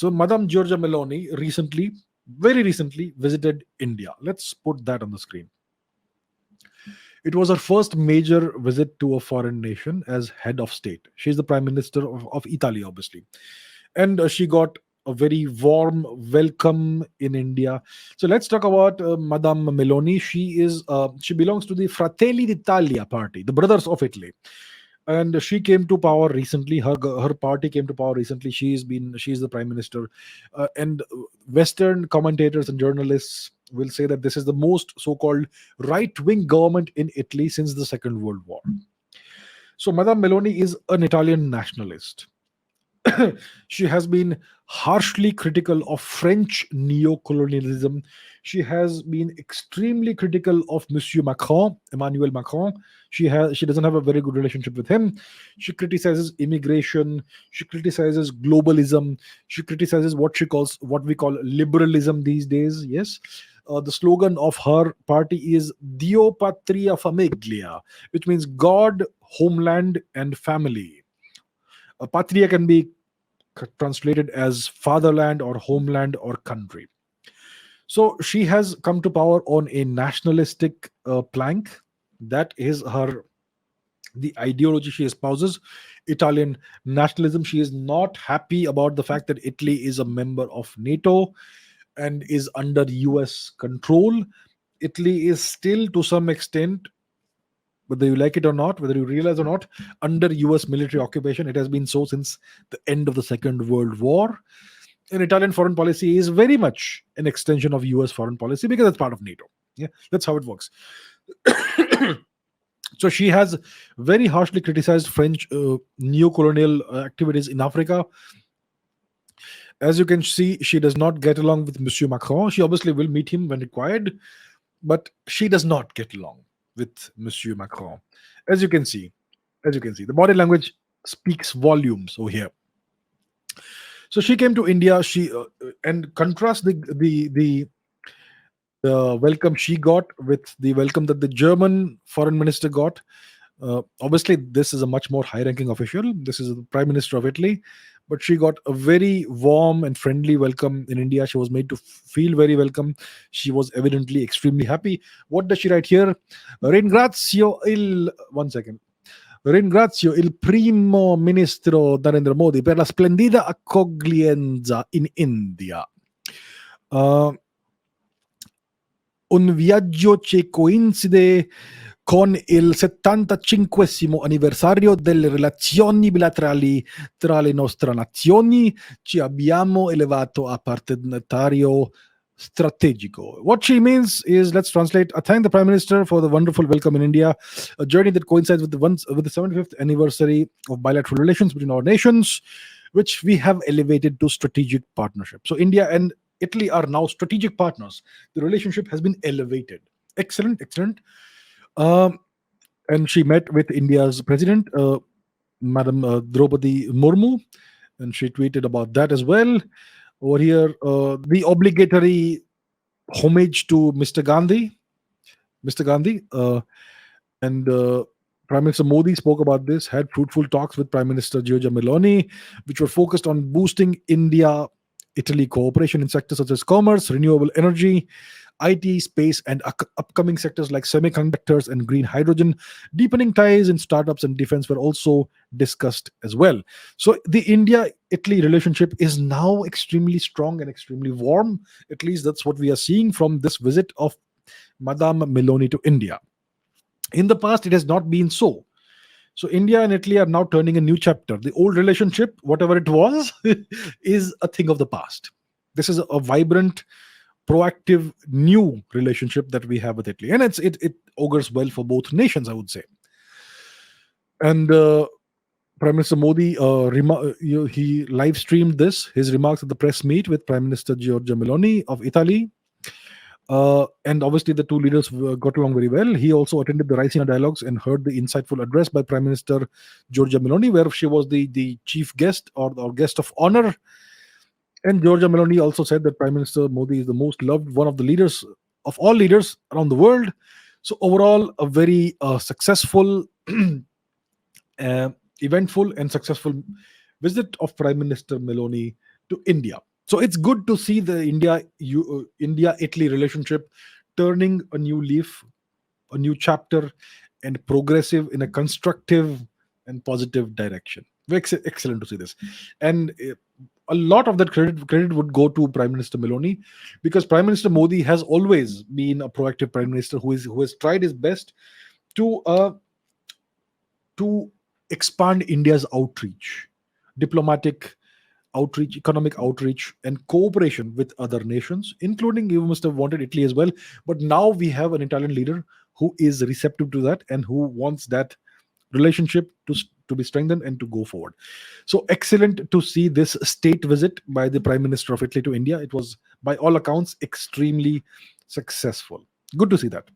So Madame Giorgia Meloni very recently visited India. Let's put that on the screen. It was her first major visit to a foreign nation as head of state. She's the prime minister of Italy, obviously. And she got a very warm welcome in India. So let's talk about Madame Meloni. She belongs to the Fratelli d'Italia party, the Brothers of Italy, and she came to power recently. Her party came to power recently. She's the prime minister, and Western commentators and journalists will say that this is the most so-called right-wing government in Italy since the Second World War. So Madame Meloni is an Italian nationalist. She has been harshly critical of French neo-colonialism. She has been extremely critical of Monsieur Macron, Emmanuel Macron. She doesn't have a very good relationship with him. She criticizes immigration. She criticizes globalism. She criticizes what we call liberalism these days. Yes. The slogan of her party is Dio Patria Famiglia, which means God, homeland, and family. Patria can be translated as fatherland or homeland or country. So she has come to power on a nationalistic plank. That is the ideology she espouses, Italian nationalism. She is not happy about the fact that Italy is a member of NATO and is under US control. Italy is still, to some extent, whether you like it or not, whether you realize or not, under US military occupation. It has been so since the end of the Second World War. And Italian foreign policy is very much an extension of US foreign policy because it's part of NATO. Yeah, that's how it works. So she has very harshly criticized French neo-colonial activities in Africa. As you can see, she does not get along with Monsieur Macron. She obviously will meet him when required, but she does not get along with Monsieur Macron. As you can see, the body language speaks volumes over here. So she came to India. And contrast the welcome she got with the welcome that the German foreign minister got. Obviously, this is a much more high-ranking official. This is the prime minister of Italy, but she got a very warm and friendly welcome in India. She was made to feel very welcome. She was evidently extremely happy. What does she write here? One second. Ringrazio il primo ministro Narendra Modi per la splendida accoglienza in India. Un viaggio che coincide con il 75esimo anniversario delle relazioni bilaterali tra le nostre nazioni. Ci abbiamo elevato a partenariato strategico. What she means is, let's translate: I thank the Prime Minister for the wonderful welcome in India, a journey that coincides with the 75th anniversary of bilateral relations between our nations, which we have elevated to strategic partnership. So India and Italy are now strategic partners. The relationship has been elevated. Excellent, excellent. And she met with India's president, Madam Draupadi Murmu, and she tweeted about that as well. Over here, the obligatory homage to Mr. Gandhi, and Prime Minister Modi spoke about this, had fruitful talks with Prime Minister Giorgia Meloni, which were focused on boosting India-Italy cooperation in sectors such as commerce, renewable energy, IT, space, and upcoming sectors like semiconductors and green hydrogen. Deepening ties in startups and defense were also discussed as well. So the India-Italy relationship is now extremely strong and extremely warm. At least that's what we are seeing from this visit of Madame Meloni to India. In the past, it has not been so. So India and Italy are now turning a new chapter. The old relationship, whatever it was, is a thing of the past. This is a vibrant, proactive, new relationship that we have with Italy, and it augurs well for both nations, I would say. And Prime Minister Modi, he live streamed his remarks at the press meet with Prime Minister Giorgia Meloni of Italy. And obviously, the two leaders got along very well. He also attended the Raisina dialogues and heard the insightful address by Prime Minister Giorgia Meloni, where she was the chief guest or guest of honor. And Giorgia Meloni also said that Prime Minister Modi is the most loved one of the leaders of all leaders around the world. So overall, a very successful, eventful, and successful visit of Prime Minister Meloni to India. So it's good to see the India Italy relationship turning a new leaf, a new chapter, and progressive in a constructive and positive direction. Excellent to see this. And a lot of that credit would go to Prime Minister Meloni, because Prime Minister Modi has always been a proactive prime minister who has tried his best to to expand India's outreach, diplomatic outreach, economic outreach, and cooperation with other nations, including, you must have wanted Italy as well. But now we have an Italian leader who is receptive to that and who wants that relationship to be strengthened and to go forward. So excellent to see this state visit by the Prime Minister of Italy to India. It was, by all accounts, extremely successful. Good to see that.